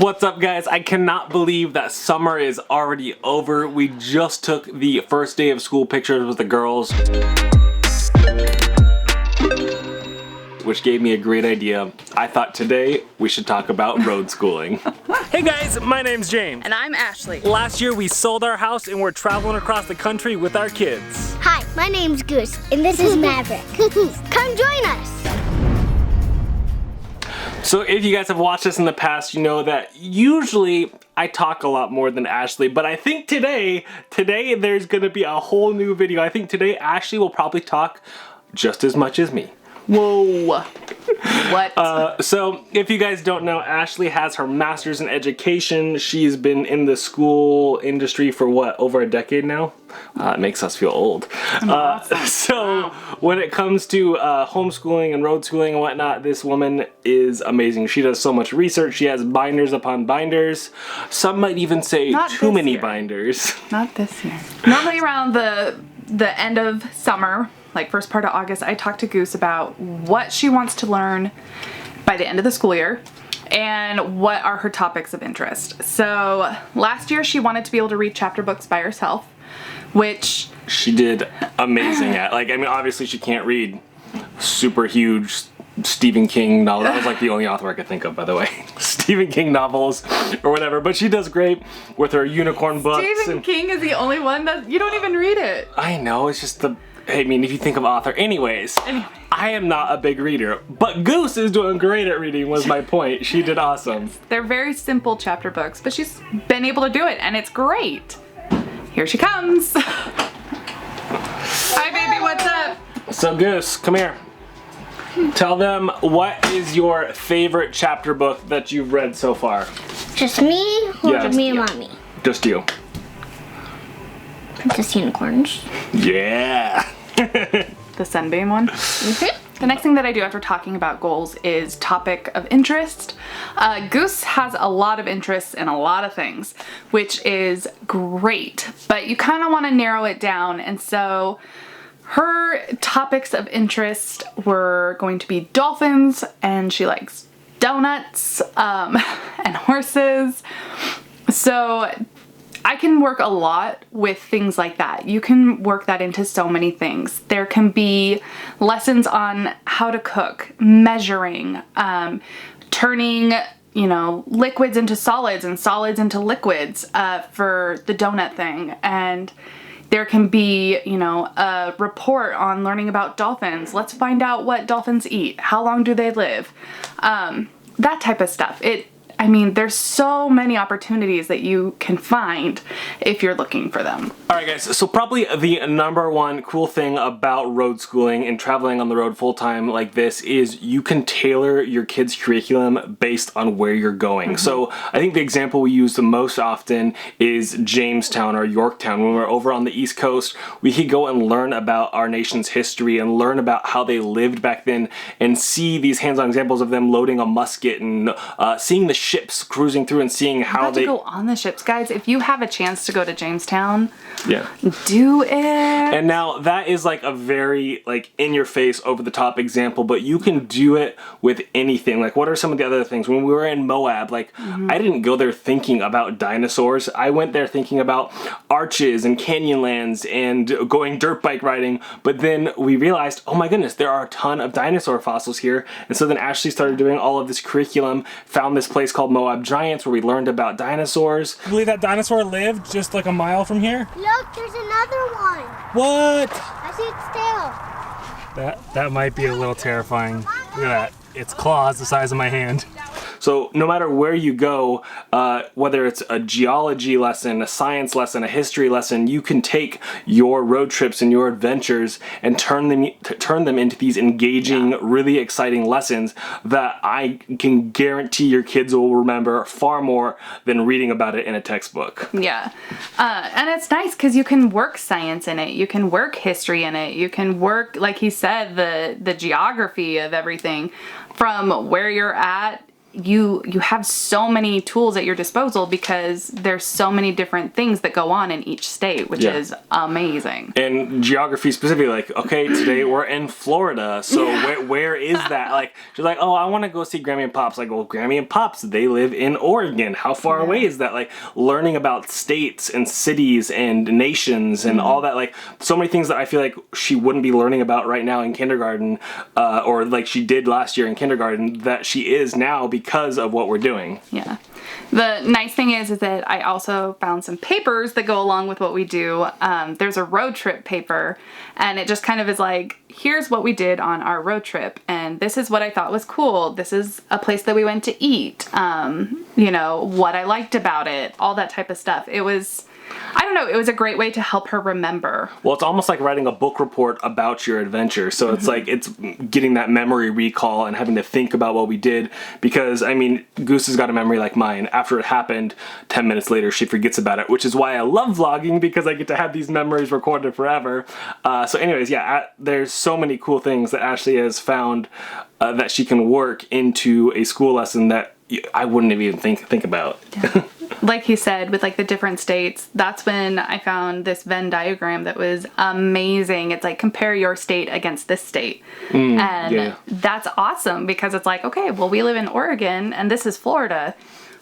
What's up, guys? I cannot believe that summer is already over. We just took the first day of school pictures with the girls, which gave me a great idea. I thought today we should talk about road schooling. Hey guys, my name's James. And I'm Ashley. Last year we sold our house and we're traveling across the country with our kids. Hi, my name's Goose, and this is Maverick. Come join us! So if you guys have watched this in the past, you know that usually I talk a lot more than Ashley, but I think today there's gonna be a whole new video. I think today Ashley will probably talk just as much as me. Whoa. What? So if you guys don't know, Ashley has her master's in education. She's been in the school industry for what, over a decade now? It makes us feel old. Awesome. So when it comes to homeschooling and road schooling and whatnot, this woman is amazing. She does so much research. She has binders upon binders. Some might even say Not too many year. binders. Not this year. Normally around the end of summer, like first part of August, I talk to Goose about what she wants to learn by the end of the school year and what are her topics of interest. So last year she wanted to be able to read chapter books by herself, which She did amazing at. Like, I mean, obviously she can't read super huge Stephen King novels. That was like the only author I could think of, by the way. Stephen King novels or whatever. But she does great with her unicorn books. Stephen King is the only one that you don't even read it. I know, it's just the... I mean, if you think of author. Anyways, I am not a big reader, but Goose is doing great at reading was my point. She did awesome. They're very simple chapter books, but she's been able to do it, and it's great. Here she comes. Hi, baby, what's up? So Goose, come here. Tell them, what is your favorite chapter book that you've read so far? Just me, or Yeah, just me and yeah. Mommy? Just you. Princess Unicorns. Yeah. The Sunbeam one. The next thing that I do after talking about goals is topic of interest. Goose has a lot of interests in a lot of things, which is great, but you kind of want to narrow it down, and so her topics of interest were going to be dolphins, and she likes donuts, and horses. So I can work a lot with things like that. You can work that into so many things. There can be lessons on how to cook, measuring, turning, liquids into solids and solids into liquids for the donut thing. And there can be, a report on learning about dolphins. Let's find out what dolphins eat. How long do they live? That type of stuff. There's so many opportunities that you can find if you're looking for them. Alright guys, so probably the number one cool thing about road schooling and traveling on the road full time like this is you can tailor your kids' curriculum based on where you're going. So I think the example we use the most often is Jamestown or Yorktown. When we're over on the East Coast, we could go and learn about our nation's history and learn about how they lived back then and see these hands-on examples of them loading a musket and seeing the ships cruising through and seeing how they go on the ships. Guys, if you have a chance to go to Jamestown, yeah, do it. And now that is like a very in your face, over the top example, but you can do it with anything. Like, what are some of the other things? When we were in Moab, I didn't go there thinking about dinosaurs. I went there thinking about arches and canyonlands and going dirt bike riding, but then we realized, oh my goodness, there are a ton of dinosaur fossils here. And so then Ashley started doing all of this curriculum, found this place called Moab Giants where we learned about dinosaurs. You believe that dinosaur lived just like a mile from here? Look, there's another one. What? I see its tail. That might be a little terrifying. Look at that. Its claws the size of my hand. So no matter where you go, whether it's a geology lesson, a science lesson, a history lesson, you can take your road trips and your adventures and turn them into these engaging, really exciting lessons that I can guarantee your kids will remember far more than reading about it in a textbook. Yeah. And it's nice because you can work science in it. You can work history in it. You can work, like he said, the geography of everything from where you're at you have so many tools at your disposal because there's so many different things that go on in each state, which is amazing. And geography specifically, like, okay, today we're in Florida, so where is that? Like, she's like, oh, I want to go see Grammy and Pops. Like, well, Grammy and Pops, they live in Oregon. How far away is that? Like, learning about states and cities and nations and all that, like, so many things that I feel like she wouldn't be learning about right now in kindergarten, or like she did last year in kindergarten, that she is now because of what we're doing. Yeah. The nice thing is that I also found some papers that go along with what we do. There's a road trip paper, and it just kind of is like, here's what we did on our road trip, and this is what I thought was cool. This is a place that we went to eat. You know, what I liked about it, all that type of stuff. It was, I don't know, it was a great way to help her remember. Well, it's almost like writing a book report about your adventure. So it's like, it's getting that memory recall and having to think about what we did. Because, I mean, Goose has got a memory like mine. After it happened, 10 minutes later, she forgets about it, which is why I love vlogging, because I get to have these memories recorded forever. So anyways, yeah, there's so many cool things that Ashley has found that she can work into a school lesson that I wouldn't have even think about. Yeah. Like he said, with like the different states, that's when I found this Venn diagram that was amazing. It's like, compare your state against this state. And that's awesome, because it's like, okay, well, we live in Oregon and this is Florida.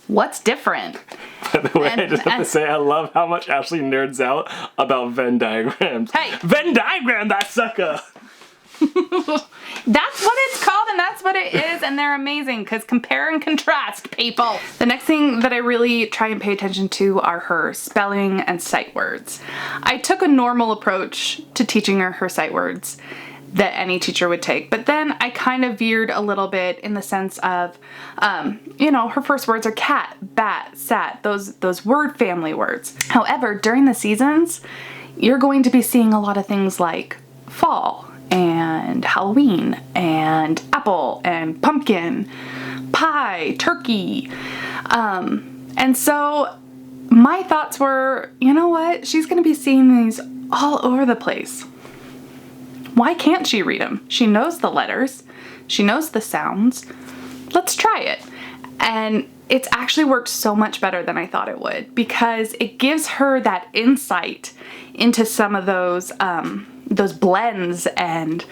What's different? By the way, I just have to say, I love how much Ashley nerds out about Venn diagrams. Hey! Venn diagram, that sucker! That's what it's called, and that's what it is, and they're amazing, because compare and contrast, people. The next thing that I really try and pay attention to are her spelling and sight words. I took a normal approach to teaching her sight words that any teacher would take, but then I kind of veered a little bit in the sense of, you know, her first words are cat, bat, sat, those word family words. However, during the seasons, you're going to be seeing a lot of things like fall, and Halloween, and apple, and pumpkin, pie, turkey. And so my thoughts were, you know what? She's going to be seeing these all over the place. Why can't she read them? She knows the letters. She knows the sounds. Let's try it. And it's actually worked so much better than I thought it would, because it gives her that insight into some of those blends and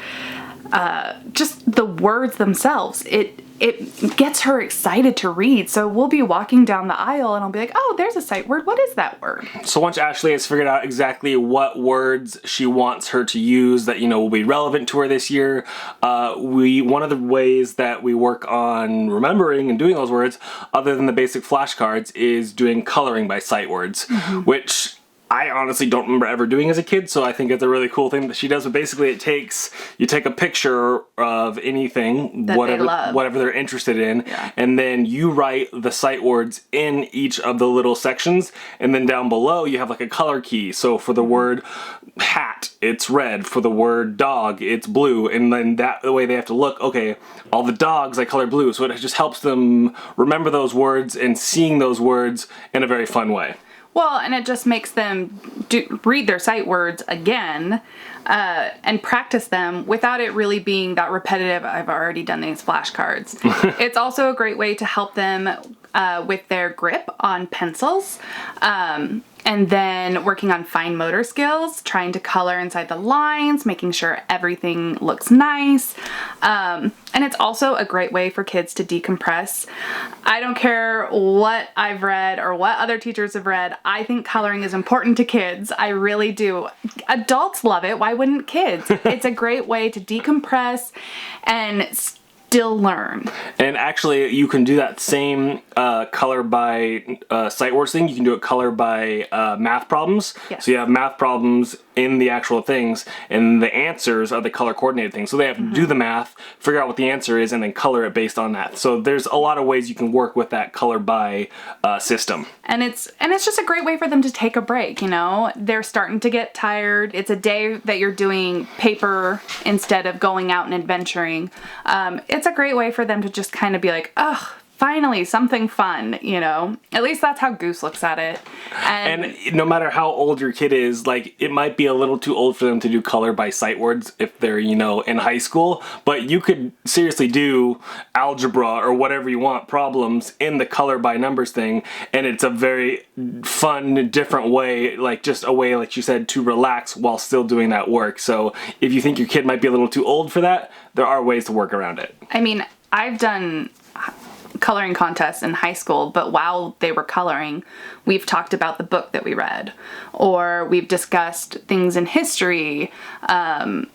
just the words themselves. It gets her excited to read. So we'll be walking down the aisle and I'll be like, oh, there's a sight word. What is that word? So once Ashley has figured out exactly what words she wants her to use that, you know, will be relevant to her this year, one of the ways that we work on remembering and doing those words, other than the basic flashcards, is doing coloring by sight words, which I honestly don't remember ever doing as a kid, so I think it's a really cool thing that she does. But basically, you take a picture of anything, that whatever they're interested in, and then you write the sight words in each of the little sections, and then down below you have like a color key. So for the word hat, it's red. For the word dog, it's blue. And then the way they have to look, okay, all the dogs I color blue, so it just helps them remember those words and seeing those words in a very fun way. Well, and it just makes them read their sight words again and practice them without it really being that repetitive, I've already done these flashcards. It's also a great way to help them with their grip on pencils. And then working on fine motor skills, trying to color inside the lines, making sure everything looks nice. And it's also a great way for kids to decompress. I don't care what I've read or what other teachers have read. I think coloring is important to kids. I really do. Adults love it. Why wouldn't kids? It's a great way to decompress and still learn. And actually, you can do that same color by sight words thing. You can do it color by math problems. Yes. So you have math problems in the actual things, and the answers are the color coordinated things. So they have to do the math, figure out what the answer is, and then color it based on that. So there's a lot of ways you can work with that color by system. And it's just a great way for them to take a break, you know? They're starting to get tired. It's a day that you're doing paper instead of going out and adventuring. It's a great way for them to just kind of be like, oh, finally something fun, you know? At least that's how Goose looks at it. And no matter how old your kid is, like, it might be a little too old for them to do color by sight words if they're, you know, in high school, but you could seriously do algebra or whatever you want problems in the color by numbers thing, and it's a very fun, different way, like just a way, like you said, to relax while still doing that work. So if you think your kid might be a little too old for that, there are ways to work around it. I mean, I've done coloring contests in high school, but while they were coloring, we've talked about the book that we read, or we've discussed things in history, and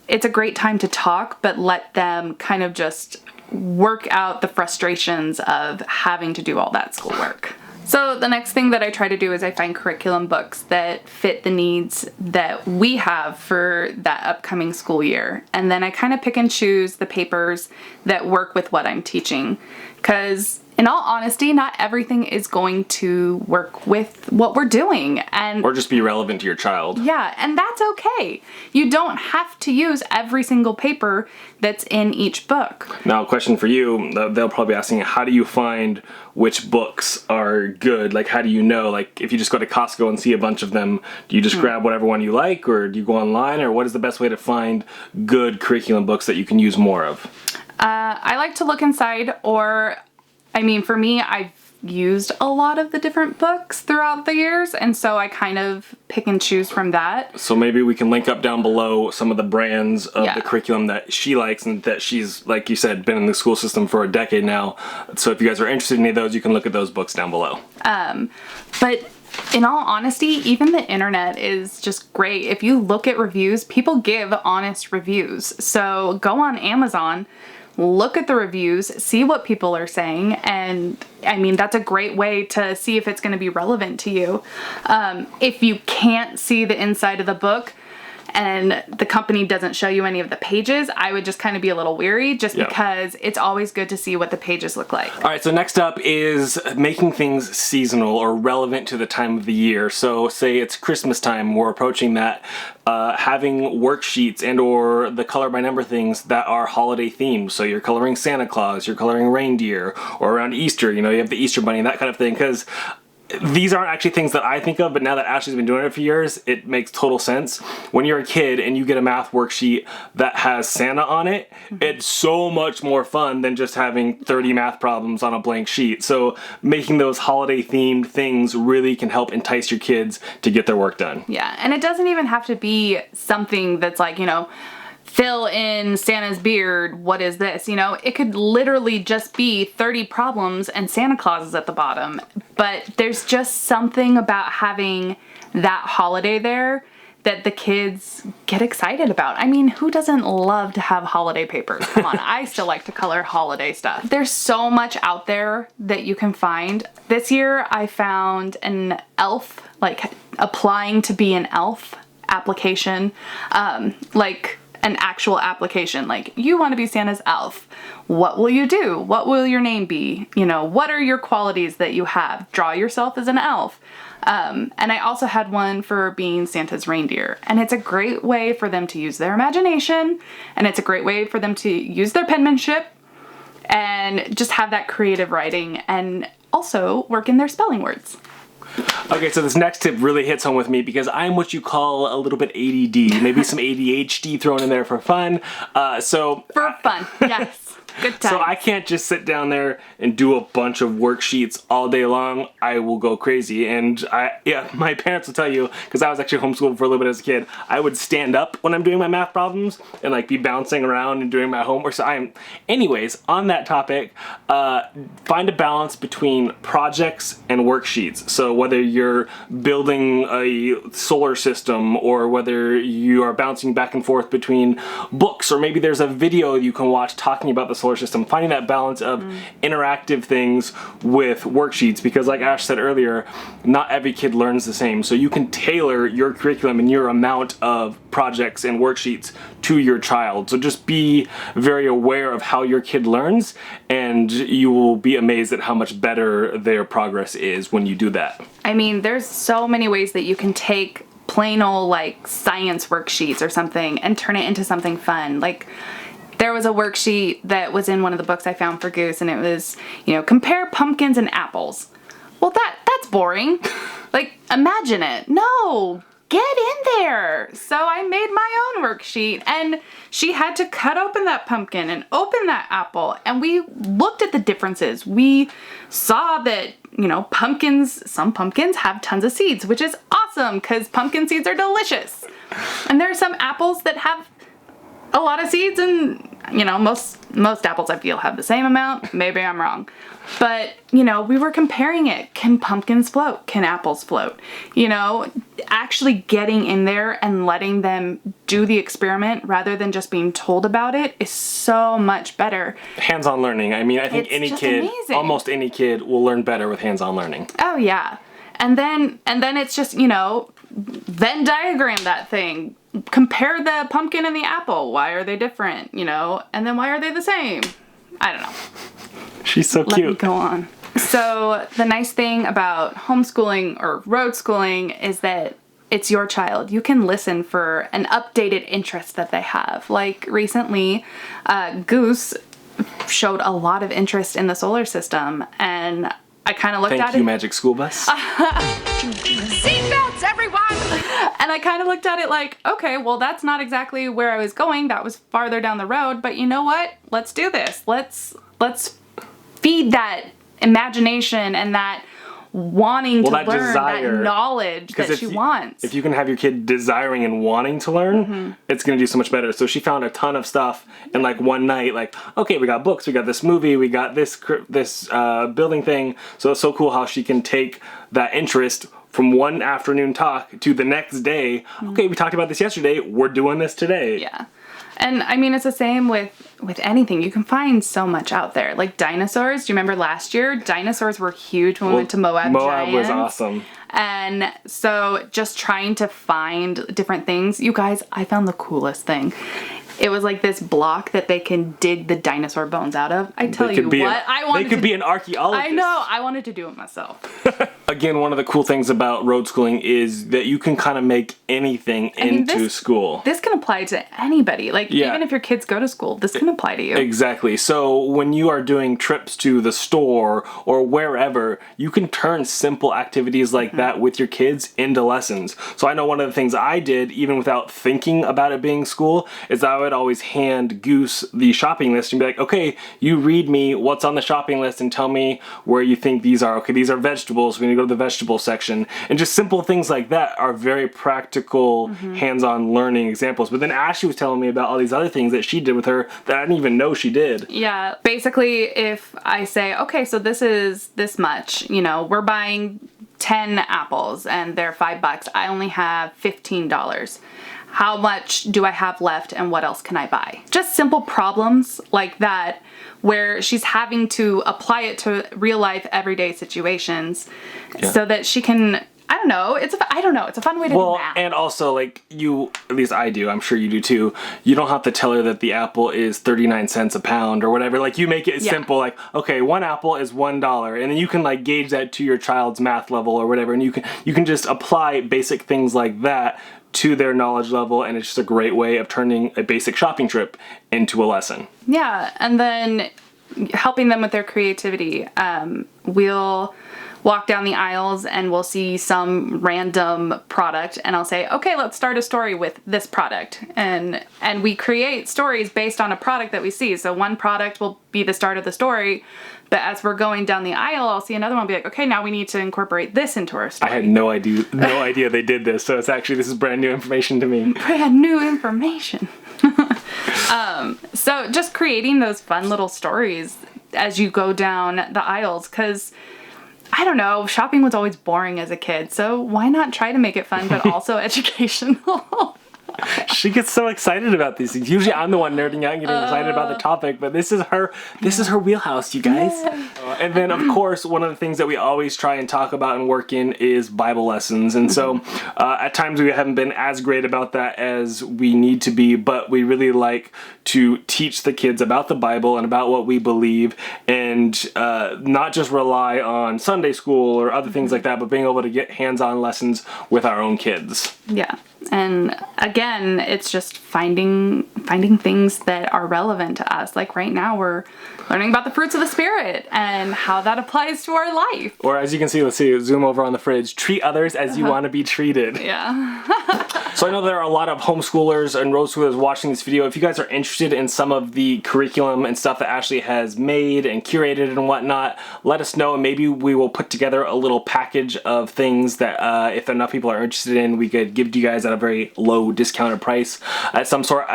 it's a great time to talk, but let them kind of just work out the frustrations of having to do all that schoolwork. So the next thing that I try to do is I find curriculum books that fit the needs that we have for that upcoming school year. And then I kind of pick and choose the papers that work with what I'm teaching. Because in all honesty, not everything is going to work with what we're doing. Or just be relevant to your child. Yeah, and that's okay. You don't have to use every single paper that's in each book. Now, a question for you, they'll probably be asking, how do you find which books are good? Like, how do you know? Like, if you just go to Costco and see a bunch of them, do you just grab whatever one you like, or do you go online, or what is the best way to find good curriculum books that you can use more of? I like to look inside, or, I mean, for me, I've used a lot of the different books throughout the years, and so I kind of pick and choose from that. So maybe we can link up down below some of the brands of the curriculum that she likes, and that she's, like you said, been in the school system for a decade now. So if you guys are interested in any of those, you can look at those books down below. But in all honesty, even the internet is just great. If you look at reviews, people give honest reviews. So go on Amazon, look at the reviews, see what people are saying, and I mean, that's a great way to see if it's going to be relevant to you. If you can't see the inside of the book and the company doesn't show you any of the pages, I would just kind of be a little weary, just because it's always good to see what the pages look like. All right, so next up is making things seasonal or relevant to the time of the year. So say it's Christmas time, we're approaching that. Having worksheets and or the color by number things that are holiday themed. So you're coloring Santa Claus, you're coloring reindeer, or around Easter, you know, you have the Easter bunny, that kind of thing. Because these aren't actually things that I think of, but now that Ashley's been doing it for years, it makes total sense. When you're a kid and you get a math worksheet that has Santa on it, it's so much more fun than just having 30 math problems on a blank sheet. So making those holiday themed things really can help entice your kids to get their work done. Yeah, and it doesn't even have to be something that's like, you know, fill in Santa's beard, what is this? You know, it could literally just be 30 problems and Santa Claus is at the bottom. But there's just something about having that holiday there that the kids get excited about. I mean, who doesn't love to have holiday papers? Come on, I still like to color holiday stuff. There's so much out there that you can find. This year I found an elf, like applying to be an elf application, like an actual application, like you want to be Santa's elf. What will you do? What will your name be? You know, what are your qualities that you have? Draw yourself as an elf. And I also had one for being Santa's reindeer. And it's a great way for them to use their imagination, and it's a great way for them to use their penmanship and just have that creative writing and also work in their spelling words. Okay, so this next tip really hits home with me because I'm what you call a little bit ADD, maybe some ADHD thrown in there for fun. For fun, yes. Good time. So I can't just sit down there and do a bunch of worksheets all day long. I will go crazy. And my parents will tell you, because I was actually homeschooled for a little bit as a kid, I would stand up when I'm doing my math problems and like be bouncing around and doing my homework. So anyways, on that topic, find a balance between projects and worksheets. So whether you're building a solar system or whether you are bouncing back and forth between books, or maybe there's a video you can watch talking about the solar system, finding that balance of interactive things with worksheets, because like Ash said earlier, not every kid learns the same. So you can tailor your curriculum and your amount of projects and worksheets to your child. So just be very aware of how your kid learns, and you will be amazed at how much better their progress is when you do that. I mean, there's so many ways that you can take plain old like science worksheets or something and turn it into something fun. Like, there was a worksheet that was in one of the books I found for Goose, and it was, compare pumpkins and apples. Well, that's boring. Like, imagine it. No, get in there. So I made my own worksheet, and she had to cut open that pumpkin and open that apple, and we looked at the differences. We saw that, some pumpkins have tons of seeds, which is awesome because pumpkin seeds are delicious. And there are some apples that have a lot of seeds, and most apples I feel have the same amount. Maybe I'm wrong. But, we were comparing it. Can pumpkins float? Can apples float? Actually getting in there and letting them do the experiment rather than just being told about it is so much better. Hands-on learning. I mean, I think almost any kid will learn better with hands-on learning. Oh, yeah. And then it's just, Venn diagram that thing. Compare the pumpkin and the apple. Why are they different? And then why are they the same? I don't know. She's so cute. Let me go on. So the nice thing about homeschooling or road schooling is that it's your child. You can listen for an updated interest that they have. Like recently, Goose showed a lot of interest in the solar system, and I kind of looked at it. Thank you, Magic School Bus. Seatbelts, everyone! And I kind of looked at it like, okay, well, that's not exactly where I was going. That was farther down the road. But you know what? Let's do this. Let's feed that imagination and that wanting to learn, desire, that knowledge that she wants. If you can have your kid desiring and wanting to learn, it's going to do so much better. So she found a ton of stuff in like one night, like, okay, we got books, we got this movie, we got this building thing. So it's so cool how she can take that interest from one afternoon talk to the next day. Okay, we talked about this yesterday, we're doing this today. Yeah. And I mean, it's the same with anything. You can find so much out there. Like dinosaurs. Do you remember last year? Dinosaurs were huge when we went to Moab Giants. Was awesome. And so just trying to find different things. You guys, I found the coolest thing. It was like this block that they can dig the dinosaur bones out of. I tell you what, they could be an archaeologist. I know. I wanted to do it myself. Again, one of the cool things about road schooling is that you can kind of make anything into school. This can apply to anybody. Like, even if your kids go to school, this can apply to you. Exactly. So when you are doing trips to the store or wherever, you can turn simple activities like that with your kids into lessons. So I know one of the things I did, even without thinking about it being school, is I would always hand Goose the shopping list and be like, okay, you read me what's on the shopping list and tell me where you think these are. Okay, these are vegetables. We need to go to the vegetable section. And just simple things like that are very practical, hands-on learning examples. But then Ashley was telling me about all these other things that she did with her that I didn't even know she did. Yeah, basically if I say, okay, so this is this much, we're buying 10 apples and they're $5. I only have $15. How much do I have left and what else can I buy? Just simple problems like that where she's having to apply it to real life everyday situations so that she can, I don't know, it's a fun way to do math. And also like at least I do, I'm sure you do too, you don't have to tell her that the apple is 39 cents a pound or whatever. Like you make it simple, like, okay, one apple is $1, and then you can like gauge that to your child's math level or whatever, and you can just apply basic things like that to their knowledge level, and it's just a great way of turning a basic shopping trip into a lesson. Yeah, and then helping them with their creativity. We'll walk down the aisles and we'll see some random product and I'll say, okay, let's start a story with this product. And we create stories based on a product that we see. So one product will be the start of the story, but as we're going down the aisle, I'll see another one and be like, okay, now we need to incorporate this into our story. I had no idea they did this. So this is brand new information to me. Brand new information. So just creating those fun little stories as you go down the aisles, because I don't know, shopping was always boring as a kid, so why not try to make it fun but also educational? She gets so excited about these things. Usually I'm the one nerding out and getting excited about the topic, but this is her wheelhouse, you guys. Yeah. And then, of course, one of the things that we always try and talk about and work in is Bible lessons. And so at times we haven't been as great about that as we need to be, but we really like to teach the kids about the Bible and about what we believe, and not just rely on Sunday school or other things like that, but being able to get hands-on lessons with our own kids. Yeah. And again, it's just finding things that are relevant to us. Like right now we're learning about the fruits of the spirit and how that applies to our life. Or as you can see, let's see, zoom over on the fridge, treat others as you want to be treated. Yeah. So I know there are a lot of homeschoolers and road schoolers watching this video. If you guys are interested in some of the curriculum and stuff that Ashley has made and curated and whatnot, let us know and maybe we will put together a little package of things that if enough people are interested in, we could give to you guys at a very low discounted price at some sort.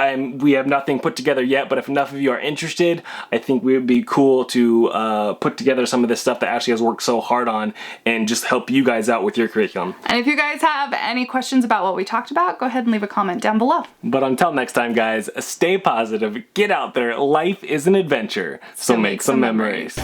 We have nothing put together yet, but if enough of you are interested, I think we would be cool to put together some of this stuff that Ashley has worked so hard on and just help you guys out with your curriculum. And if you guys have any questions about what we talked about, go ahead and leave a comment down below. But until next time, guys, stay positive, get out there. Life is an adventure, so make some memories.